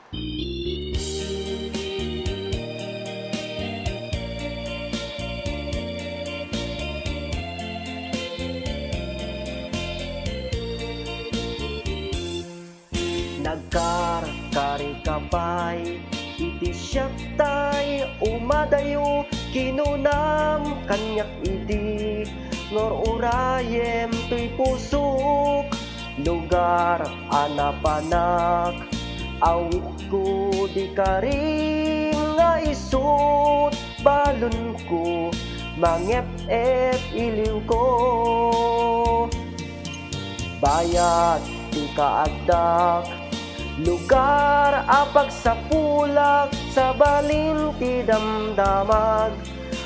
Nagkarakari kabay, iti siya tay umadayo, kinunam kanyak idi, ngor urayem tuy pusuk, lugar anapanak, awit ko di karing nga isut, balon ko, mangep-ep iliw ko. Bayat ti kaagdak, lugar apag sa pulak, sa balin ti damdamag,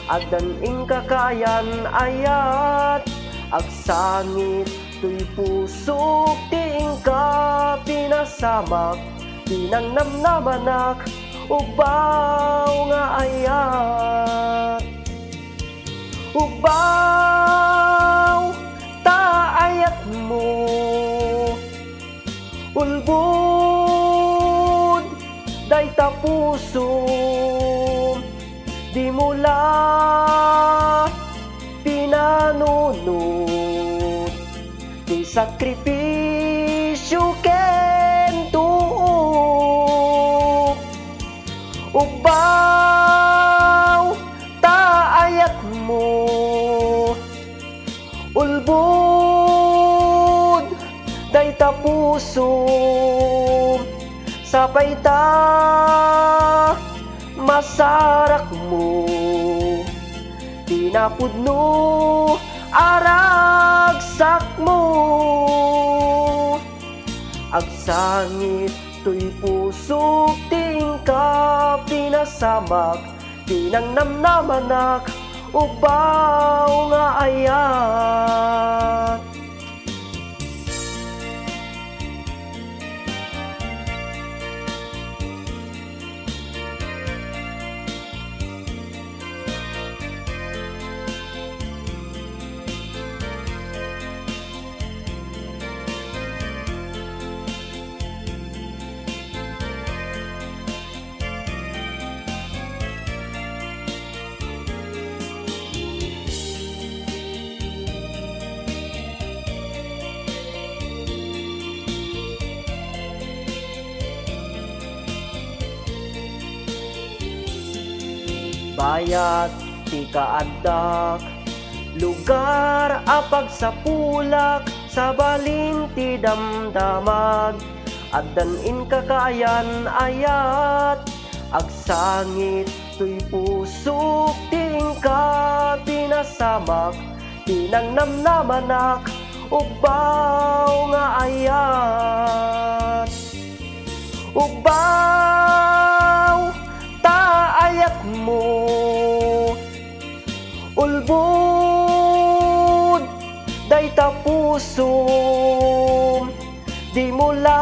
agdan ing kakayan ayat, agsangit tuy pusok ti ingka pinasamak, tinangnamnamanak, ubaw nga ayat. Ubaw ta ayat mo, ulbud day tapuso, di mula pinanunod, di sakripisyo ken tuo. Ubaw ta ayat mo, ulbud day tapuso, sapay ta masarak mo, tinapudno aragsak mo, agsangit tuy pusok tingka pinasamak, tinangnamnamanak, ubaw nga ayat. Bayat ti kaaddak, lugar apag sa pulak, sa balin ti damdamag, addan in kakayan ayat, agsangit tuy pusok tingka pinasamak, tinangnamnamanak, ubaw nga ayat. Ubaw ta ayat mo, ulbud day tapuso, di mula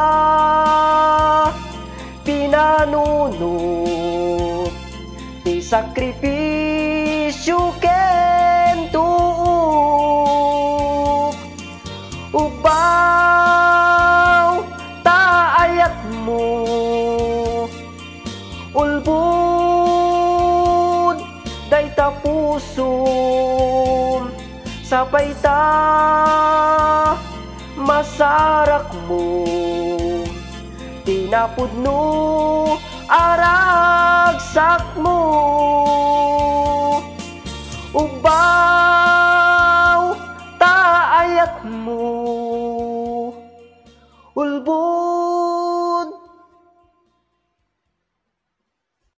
pinanunod, di sakripisyo ken tuo. Ubaw ta ayat mo, ulbud day tapuso, sapay ta masarak mo, tinapudno aragsak mo. Ubaw ta ayat mo, ulbud